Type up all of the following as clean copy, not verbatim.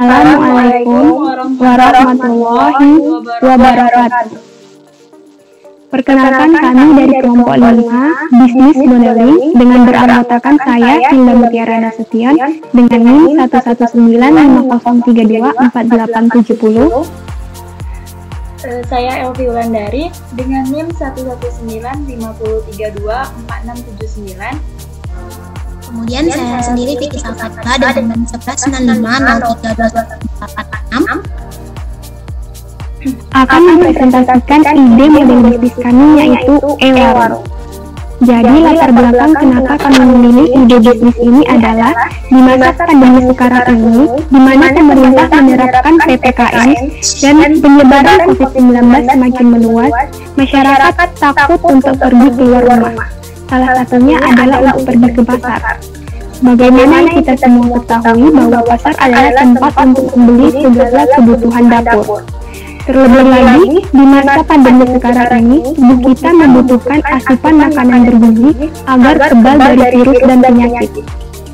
Assalamualaikum warahmatullahi wabarakatuh. Perkenalkan kami dari kelompok 5 Bisnis Modeling dengan beranggotakan saya Hilda Mutiara Nasution dengan NIM 11950324870. Saya Elvi Wulandari dengan NIM 11950324679. Kemudian saya sendiri Vicky Salsabila dengan 1195032846 akan mempresentasikan ide model bisnis kami yaitu e-warung. Jadi latar belakang kenapa kami memilih ide bisnis ini adalah di masa pandemi sekarang ini, di mana pemerintah menerapkan PPKM dan penyebaran COVID-19 semakin meluas, masyarakat takut untuk pergi keluar rumah. Salah satunya adalah untuk pergi ke pasar. Bagaimana kita semua ketahui bahwa pasar adalah tempat untuk membeli segala kebutuhan dapur. Terlebih lagi, di masa pandemi sekarang ini, tubuh kita membutuhkan asupan makanan bergizi agar kebal dari virus dan penyakit.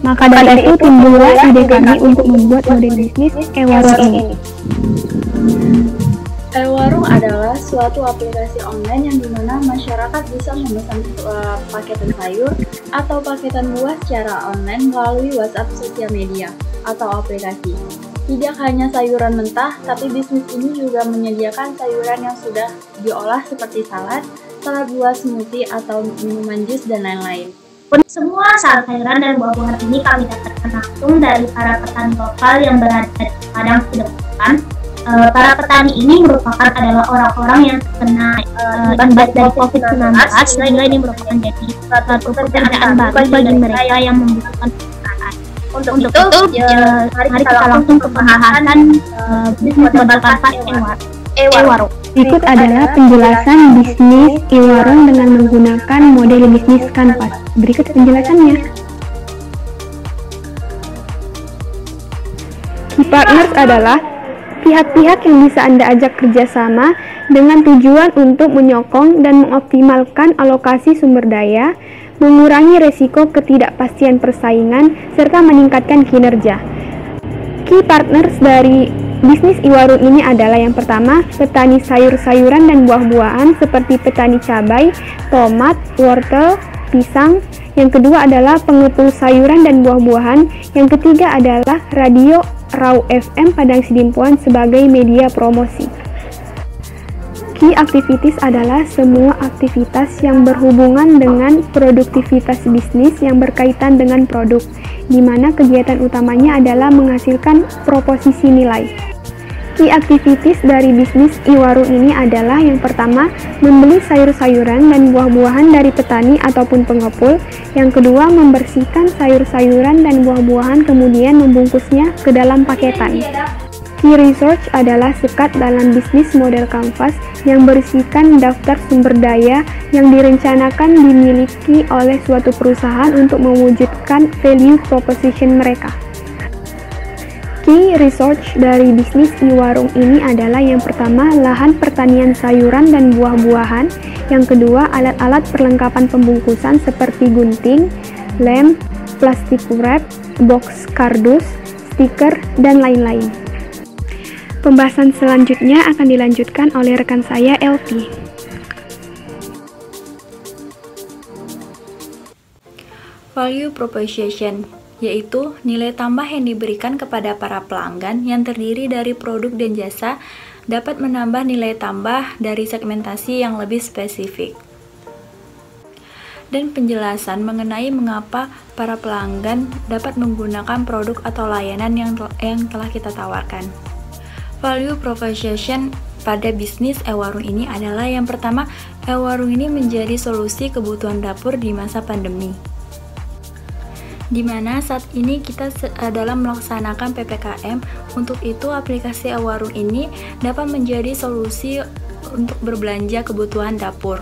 Maka dari itu timbullah ide kami untuk membuat model bisnis e-warung ini. E-warung adalah suatu aplikasi online yang dimana masyarakat bisa memesan paketan sayur atau paketan buah secara online melalui WhatsApp sosial media atau aplikasi. Tidak hanya sayuran mentah, tapi bisnis ini juga menyediakan sayuran yang sudah diolah seperti salad buah, smoothie, atau minuman jus, dan lain-lain. Semua sayuran dan buah-buahan ini kami dapatkan langsung dari para petani lokal yang berada di Padang Sidempuan. Para petani ini merupakan adalah orang-orang yang terkena imbas dari COVID-19, sehingga ini merupakan jadi suatu pekerjaan baru bagi mereka yang membutuhkan pekerjaan. Untuk itu, mari kita langsung ke pembahasan bisnis modal kanvas e-warung. Berikut adalah penjelasan bisnis e-warung dengan menggunakan model bisnis kanvas. Berikut penjelasannya. Key partners adalah pihak-pihak yang bisa Anda ajak kerjasama dengan tujuan untuk menyokong dan mengoptimalkan alokasi sumber daya, mengurangi resiko ketidakpastian persaingan, serta meningkatkan kinerja. Key partners dari bisnis e-warung ini adalah yang pertama, petani sayur-sayuran dan buah-buahan seperti petani cabai, tomat, wortel, pisang. Yang kedua adalah pengepul sayuran dan buah-buahan. Yang ketiga adalah radio Raw FM Padang Sidempuan sebagai media promosi. Key activities adalah semua aktivitas yang berhubungan dengan produktivitas bisnis yang berkaitan dengan produk, di mana kegiatan utamanya adalah menghasilkan proposisi nilai. Key activities dari bisnis e-warung ini adalah yang pertama, membeli sayur-sayuran dan buah-buahan dari petani ataupun pengepul. Yang kedua, membersihkan sayur-sayuran dan buah-buahan kemudian membungkusnya ke dalam paketan. Key research adalah sekat dalam bisnis model kanvas yang berisikan daftar sumber daya yang direncanakan dimiliki oleh suatu perusahaan untuk mewujudkan value proposition mereka. Key research dari bisnis e-warung ini adalah yang pertama, lahan pertanian sayuran dan buah-buahan. Yang kedua, alat-alat perlengkapan pembungkusan seperti gunting, lem, plastik wrap, box kardus, stiker, dan lain-lain. Pembahasan selanjutnya akan dilanjutkan oleh rekan saya, Elvi. Value proposition yaitu nilai tambah yang diberikan kepada para pelanggan yang terdiri dari produk dan jasa dapat menambah nilai tambah dari segmentasi yang lebih spesifik. Dan penjelasan mengenai mengapa para pelanggan dapat menggunakan produk atau layanan yang telah kita tawarkan. Value proposition pada bisnis e-warung ini adalah yang pertama, e-warung ini menjadi solusi kebutuhan dapur di masa pandemi. Di mana saat ini kita dalam melaksanakan PPKM, untuk itu aplikasi e-warung ini dapat menjadi solusi untuk berbelanja kebutuhan dapur.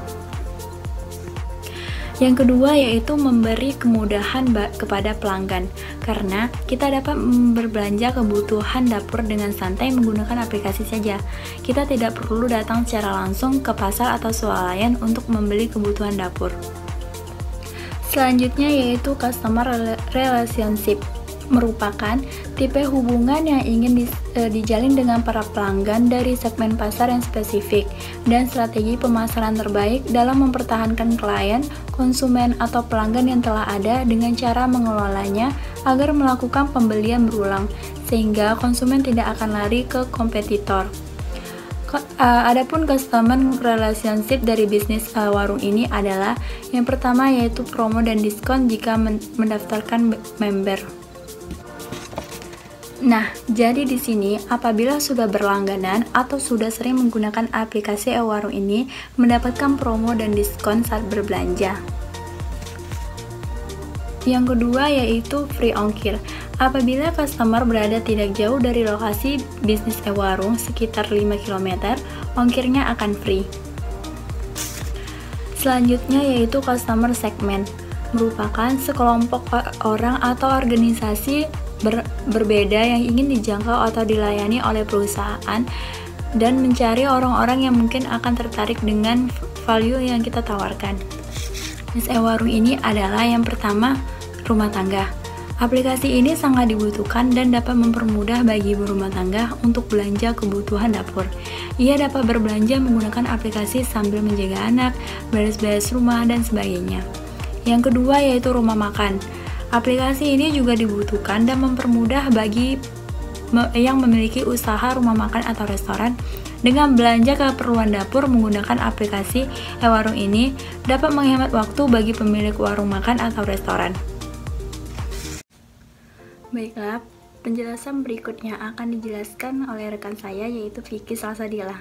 Yang kedua yaitu memberi kemudahan kepada pelanggan, karena kita dapat berbelanja kebutuhan dapur dengan santai menggunakan aplikasi saja. Kita tidak perlu datang secara langsung ke pasar atau swalayan untuk membeli kebutuhan dapur. Selanjutnya yaitu customer relationship. merupakan tipe hubungan yang ingin dijalin dengan para pelanggan dari segmen pasar yang spesifik dan strategi pemasaran terbaik dalam mempertahankan klien, konsumen, atau pelanggan yang telah ada dengan cara mengelolanya agar melakukan pembelian berulang, sehingga konsumen tidak akan lari ke kompetitor. Adapun customer relationship dari bisnis warung ini adalah yang pertama yaitu promo dan diskon jika mendaftarkan member. Nah, jadi di sini apabila sudah berlangganan atau sudah sering menggunakan aplikasi e-warung ini mendapatkan promo dan diskon saat berbelanja. Yang kedua yaitu free ongkir. Apabila customer berada tidak jauh dari lokasi bisnis e-warung sekitar 5 km, ongkirnya akan free. Selanjutnya yaitu customer segment, merupakan sekelompok orang atau organisasi berbeda yang ingin dijangkau atau dilayani oleh perusahaan dan mencari orang-orang yang mungkin akan tertarik dengan value yang kita tawarkan. Bisnis e-warung ini adalah yang pertama, rumah tangga. Aplikasi ini sangat dibutuhkan dan dapat mempermudah bagi ibu rumah tangga untuk belanja kebutuhan dapur. Ia dapat berbelanja menggunakan aplikasi sambil menjaga anak, beres-beres rumah, dan sebagainya. Yang kedua yaitu rumah makan. Aplikasi ini juga dibutuhkan dan mempermudah bagi yang memiliki usaha rumah makan atau restoran. Dengan belanja keperluan dapur menggunakan aplikasi e-warung ini dapat menghemat waktu bagi pemilik warung makan atau restoran. Baiklah, penjelasan berikutnya akan dijelaskan oleh rekan saya yaitu Vicky Salsabila.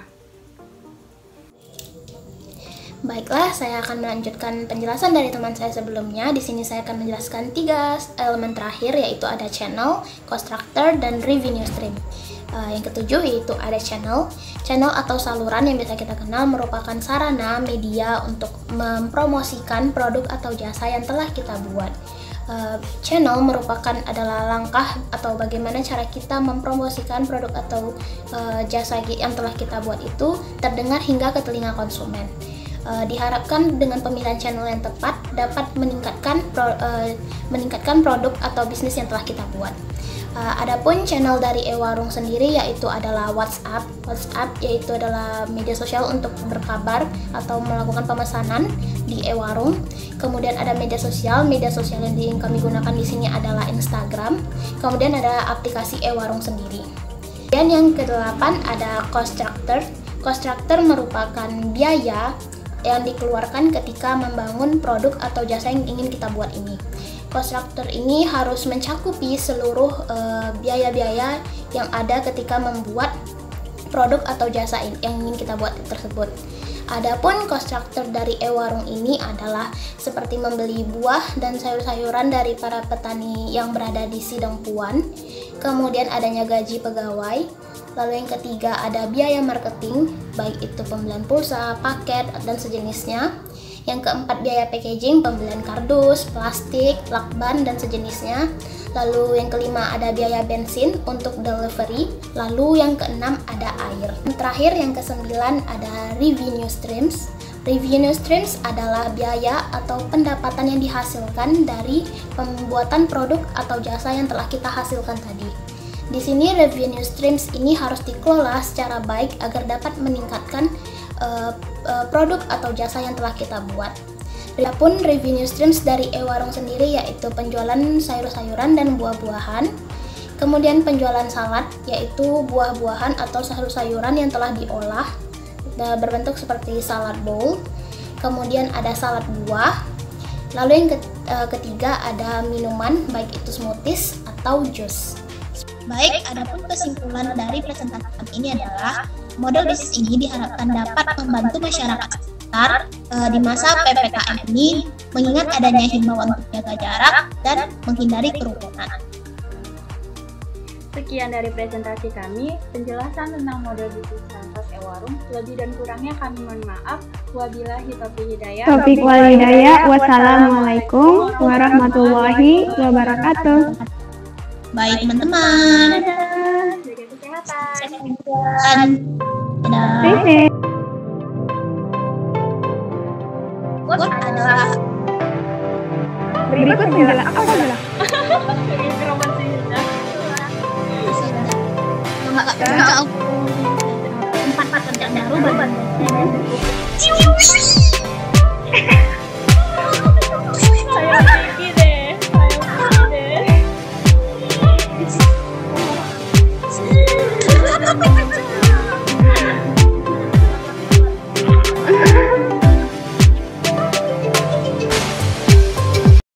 Baiklah, saya akan melanjutkan penjelasan dari teman saya sebelumnya. Di sini saya akan menjelaskan 3 elemen terakhir yaitu ada channel, cost structure, dan revenue stream. Yang ketujuh yaitu ada channel. Channel atau saluran yang biasa kita kenal merupakan sarana media untuk mempromosikan produk atau jasa yang telah kita buat. Channel merupakan adalah langkah atau bagaimana cara kita mempromosikan produk atau jasa yang telah kita buat itu terdengar hingga ke telinga konsumen. Diharapkan dengan pemilihan channel yang tepat dapat meningkatkan produk atau bisnis yang telah kita buat. Adapun channel dari e-warung sendiri yaitu adalah WhatsApp. WhatsApp yaitu adalah media sosial untuk berkabar atau melakukan pemesanan di e-warung. Kemudian ada media sosial yang kami gunakan di sini adalah Instagram. Kemudian ada aplikasi e-warung sendiri. Dan yang kedelapan ada cost structure. Cost structure merupakan biaya yang dikeluarkan ketika membangun produk atau jasa yang ingin kita buat ini. Cost structure ini harus mencakupi seluruh biaya-biaya yang ada ketika membuat produk atau jasa yang ingin kita buat tersebut. Adapun cost structure dari e-warung ini adalah seperti membeli buah dan sayur-sayuran dari para petani yang berada di Sidempuan. Kemudian adanya gaji pegawai. Lalu yang ketiga ada biaya marketing, baik itu pembelian pulsa, paket, dan sejenisnya. Yang keempat biaya packaging, pembelian kardus, plastik, lakban, dan sejenisnya. Lalu yang kelima ada biaya bensin untuk delivery. Lalu yang keenam ada air. Yang terakhir yang kesembilan ada revenue streams. Revenue streams adalah biaya atau pendapatan yang dihasilkan dari pembuatan produk atau jasa yang telah kita hasilkan tadi. Di sini revenue streams ini harus dikelola secara baik agar dapat meningkatkan produk atau jasa yang telah kita buat. Adapun revenue streams dari e-warung sendiri yaitu penjualan sayur-sayuran dan buah-buahan, kemudian penjualan salad yaitu buah-buahan atau sayur-sayuran yang telah diolah berbentuk seperti salad bowl, kemudian ada salad buah, lalu yang ketiga ada minuman baik itu smoothies atau jus. Baik, adapun kesimpulan dari presentasi kami ini adalah model bisnis ini diharapkan dapat membantu masyarakat sekitar di masa PPKM ini mengingat adanya himbauan untuk jaga jarak dan menghindari kerumunan. Sekian dari presentasi kami, penjelasan tentang model bisnis franchise e-warung. Lebih dan kurangnya kami mohon maaf. Wabillahi taufiq hidayah. Taufiq wal hidayah. Wassalamualaikum warahmatullahi wabarakatuh. Baik teman-teman. Jaga kesehatan. Dan dadah. Stay safe. Adalah Berikut penjelasan apa adalah? Ini roman sih. tempat pekerjaan baru bagi